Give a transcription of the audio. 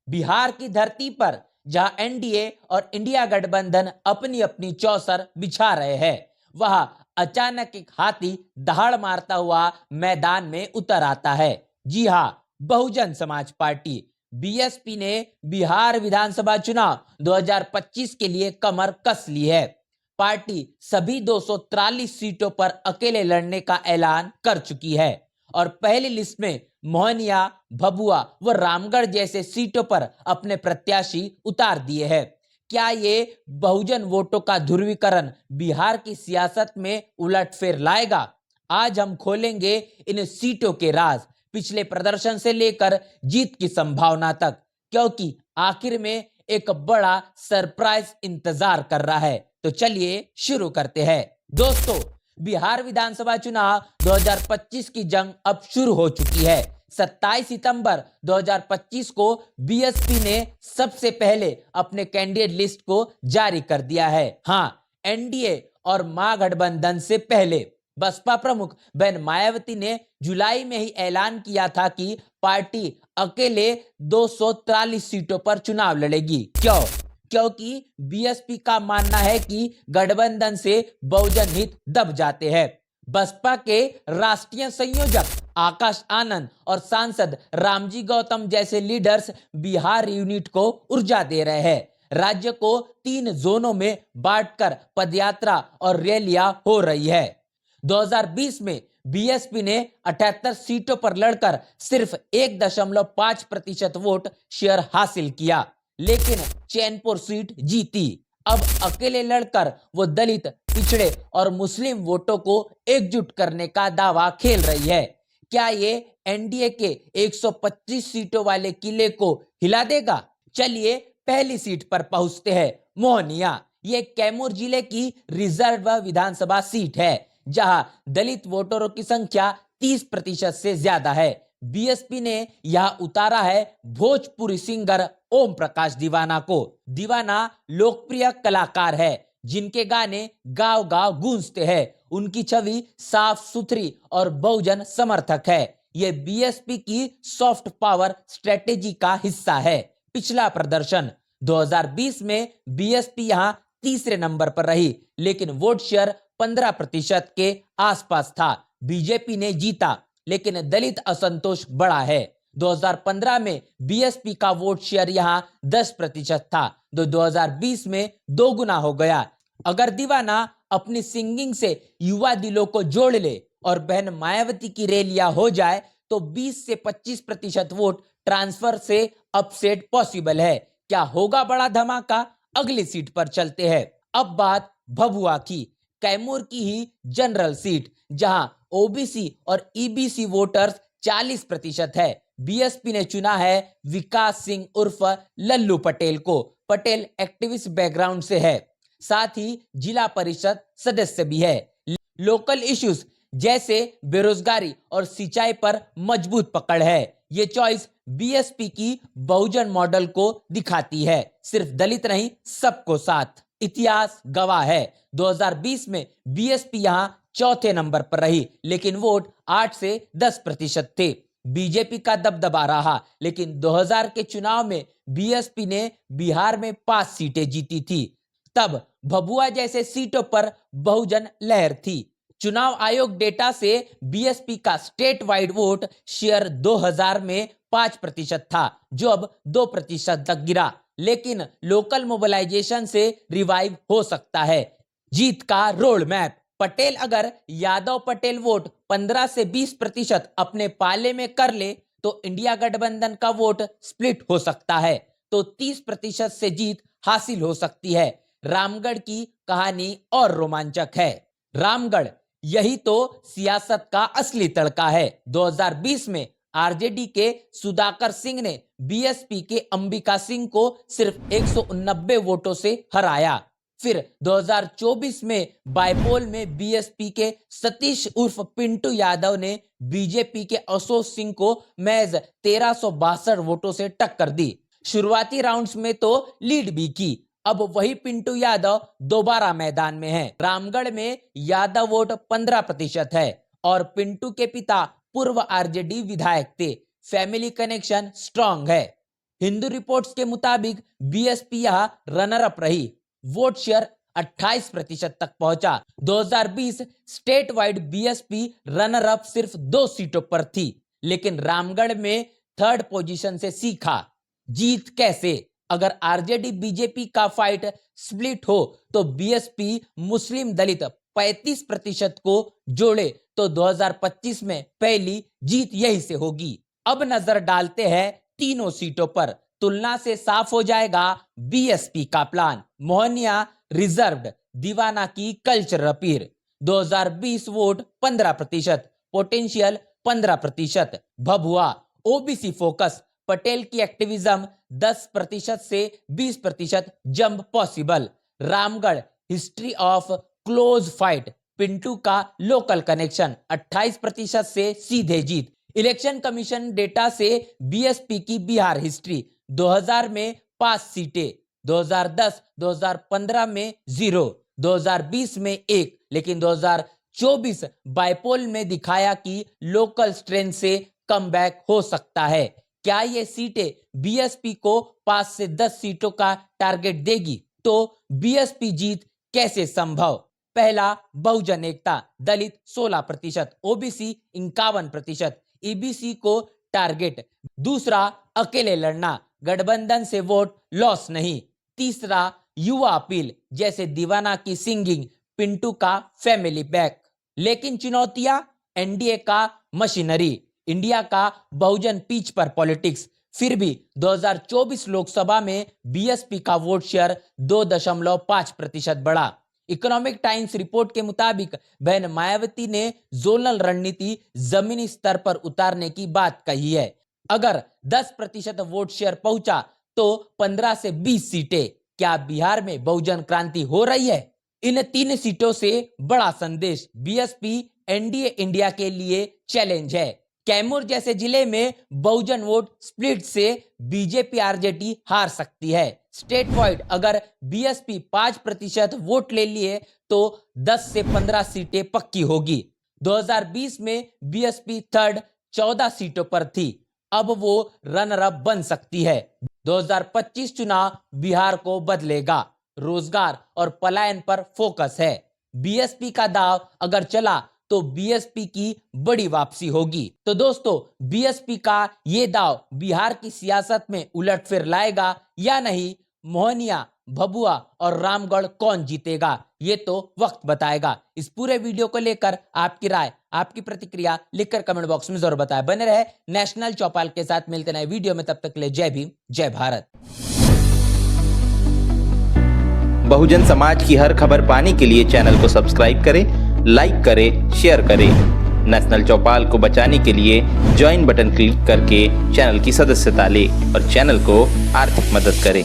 बिहार की धरती पर जहां एनडीए और इंडिया गठबंधन अपनी अपनी चौसर बिछा रहे हैं, वहां अचानक एक हाथी दहाड़ मारता हुआ मैदान में उतर आता है। जी हां, बहुजन समाज पार्टी बीएसपी ने बिहार विधानसभा चुनाव 2025 के लिए कमर कस ली है। पार्टी सभी 243 सीटों पर अकेले लड़ने का ऐलान कर चुकी है और पहली लिस्ट में मोहनिया, भभुआ व रामगढ़ जैसे सीटों पर अपने प्रत्याशी उतार दिए हैं। क्या ये बहुजन वोटों का ध्रुवीकरण बिहार की सियासत में उलटफेर लाएगा? आज हम खोलेंगे इन सीटों के राज, पिछले प्रदर्शन से लेकर जीत की संभावना तक, क्योंकि आखिर में एक बड़ा सरप्राइज इंतजार कर रहा है। तो चलिए शुरू करते हैं। दोस्तों, बिहार विधानसभा चुनाव 2025 की जंग अब शुरू हो चुकी है। 27 सितंबर 2025 को बीएसपी ने सबसे पहले अपने कैंडिडेट लिस्ट को जारी कर दिया है। हां, एनडीए और महागठबंधन से पहले बसपा प्रमुख बहन मायावती ने जुलाई में ही ऐलान किया था कि पार्टी अकेले 243 सीटों पर चुनाव लड़ेगी। क्योंकि बीएसपी का मानना है कि गठबंधन से बहुजन हित दब जाते हैं। बसपा के राष्ट्रीय संयोजक आकाश आनंद और सांसद रामजी गौतम जैसे लीडर्स बिहार यूनिट को ऊर्जा दे रहे हैं। राज्य को 3 जोनों में बांटकर पदयात्रा और रैलियां हो रही है। 2020 में बीएसपी ने 78 सीटों पर लड़कर सिर्फ 1.5% वोट शेयर हासिल किया, लेकिन चैनपुर सीट जीती। अब अकेले लड़कर वो दलित, पिछड़े और मुस्लिम वोटों को एकजुट करने का दावा खेल रही है। क्या ये एनडीए के 125 सीटों वाले किले को हिला देगा? चलिए पहली सीट पर पहुंचते हैं। मोहनिया, ये कैमूर जिले की रिजर्व विधानसभा सीट है, जहां दलित वोटरों की संख्या 30% से ज्यादा है। बीएसपी ने यहां उतारा है भोजपुरी सिंगर ओम प्रकाश दीवाना को। दीवाना लोकप्रिय कलाकार है, जिनके गाने गांव गांव गूंजते हैं। उनकी छवि साफ सुथरी और बहुजन समर्थक है। यह बीएसपी की सॉफ्ट पावर स्ट्रेटेजी का हिस्सा है। पिछला प्रदर्शन 2020 में बीएसपी यहां तीसरे नंबर पर रही, लेकिन वोट शेयर 15% के आसपास था। बीजेपी ने जीता, लेकिन दलित असंतोष बढ़ा है। 2015 में बीएसपी का वोट शेयर यहां 10% था, तो 2020 में 2 गुना हो गया। अगर दीवाना अपनी सिंगिंग से युवा दिलों को जोड़ ले और बहन मायावती की रैलियां हो जाए, तो 20 से 25% वोट ट्रांसफर से अपसेट पॉसिबल है। क्या होगा बड़ा धमाका? अगली सीट पर चलते हैं। अब बात भभुआ की, कैमूर की ही जनरल सीट, जहां ओबीसी और ईबीसी वोटर्स 40% है। बीएसपी ने चुना है विकास सिंह उर्फ लल्लू पटेल को। पटेल एक्टिविस्ट बैकग्राउंड से है, साथ ही जिला परिषद सदस्य भी है। लोकल इश्यूज जैसे बेरोजगारी और सिंचाई पर मजबूत पकड़ है। ये चॉइस बीएसपी की बहुजन मॉडल को दिखाती है, सिर्फ दलित नहीं, सबको साथ। इतिहास गवाह है, 2020 में बीएसपी यहां चौथे नंबर पर रही, लेकिन वोट 8 से 10% थे। बीजेपी का दबदबा रहा, लेकिन 2000 के चुनाव में बीएसपी ने बिहार में 5 सीटें जीती थी। तब भभुआ जैसे सीटों पर बहुजन लहर थी। चुनाव आयोग डेटा से बीएसपी का स्टेट वाइड वोट शेयर 2000 में 5% था, जो अब 2% तक गिरा, लेकिन लोकल मोबिलाइजेशन से रिवाइव हो सकता है। जीत का रोड मैप, पटेल अगर यादव पटेल वोट 15 से 20% अपने पाले में कर ले, तो इंडिया गठबंधन का वोट स्प्लिट हो सकता है, तो 30% से जीत हासिल हो सकती है। रामगढ़ की कहानी और रोमांचक है। रामगढ़, यही तो सियासत का असली तड़का है। 2020 में आरजेडी के सुधाकर सिंह ने बीएसपी के अंबिका सिंह को सिर्फ 189 वोटों से हराया। फिर 2024 में बायपोल में बीएसपी के सतीश उर्फ पिंटू यादव ने बीजेपी के अशोक सिंह को महज 1362 वोटों से टक्कर दी। शुरुआती राउंड्स में तो लीड भी की। अब वही पिंटू यादव दोबारा मैदान में है। रामगढ़ में यादव वोट 15% है और पिंटू के पिता पूर्व आरजेडी विधायक थे। फैमिली कनेक्शन स्ट्रांग है। हिंदू रिपोर्ट्स के मुताबिक बीएसपी यहां रनर अप रही। वोट शेयर 28% तक पहुंचा। 2020 state wide BSP runner up सिर्फ 2 सीटों पर थी, लेकिन रामगढ़ में थर्ड पोजीशन से सीखा। जीत कैसे? अगर आरजेडी बीजेपी का फाइट स्प्लिट हो तो बीएसपी मुस्लिम दलित 35% को जोड़े तो 2025 में पहली जीत यही से होगी। अब नजर डालते हैं तीनों सीटों पर। तुलना से साफ हो जाएगा बीएसपी का प्लान। मोहनिया रिजर्व्ड, दीवाना की culture appeal. 2020 vote 15%, potential 15%। Bhabua OBC focus, Patel की एक्टिविज्म 10% से 20% jump possible. Ramgarh history of close fight, Pintu का लोकल कनेक्शन 28% से सीधे जीत। इलेक्शन कमीशन डेटा से बीएसपी की बिहार हिस्ट्री 2000 में 5 सीटें, 2010-2015 में 0, 2020 में 1, लेकिन 2024 बाइपोल में दिखाया कि लोकल स्ट्रेंथ से कमबैक हो सकता है। क्या ये सीटें बीएसपी को 5 से 10 सीटों का टारगेट देगी? तो बीएसपी जीत कैसे संभव? पहला, बहुजन एकता, दलित 16%, ओबीसी 51%, ईबीसी को टारगेट। दूसरा, अकेले लड़ना, गठबंधन से वोट लॉस नहीं। तीसरा, युवा अपील, जैसे दीवाना की सिंगिंग, पिंटू का फैमिली बैक। लेकिन चुनौतियां, एनडीए का मशीनरी, इंडिया का बहुजन पीच पर पॉलिटिक्स। फिर भी 2024 लोकसभा में बीएसपी का वोट शेयर 2.5% बढ़ा। इकोनॉमिक टाइम्स रिपोर्ट के मुताबिक बहन मायावती ने जोनल रणनीति जमीनी स्तर पर उतारने की बात कही है। अगर 10% वोट शेयर पहुंचा तो 15 से 20 सीटें। क्या बिहार में बहुजन क्रांति हो रही है? इन 3 सीटों से बड़ा संदेश, बीएसपी एनडीए इंडिया के लिए चैलेंज है। कैमूर जैसे जिले में बहुजन वोट स्प्लिट से बीजेपी आरजेडी हार सकती है। स्टेट वाइड अगर बीएसपी 5% वोट ले लिए तो 10 से 15 सीटें पक्की होगी। 2020 में बीएसपी थर्ड 14 सीटों पर थी, अब वो रनर अप बन सकती है। 2025 चुनाव बिहार को बदलेगा। रोजगार और पलायन पर फोकस है। बीएसपी का दाव अगर चला तो बीएसपी की बड़ी वापसी होगी। तो दोस्तों, बीएसपी का ये दाव बिहार की सियासत में उलटफेर लाएगा या नहीं? मोहनिया, भभुआ और रामगढ़ कौन जीतेगा, ये तो वक्त बताएगा। इस पूरे वीडियो को लेकर आपकी राय, आपकी प्रतिक्रिया लिखकर कमेंट बॉक्स में जरूर बताएं। बने रहे नेशनल चौपाल के साथ, मिलते नए वीडियो में, तब तक के लिए जय भीम, जय भारत। बहुजन समाज की हर खबर पाने के लिए चैनल को सब्सक्राइब करें, लाइक करें, शेयर करें। नेशनल चौपाल को बचाने के लिए ज्वाइन बटन क्लिक करके चैनल की सदस्यता लें और चैनल को आर्थिक मदद करें।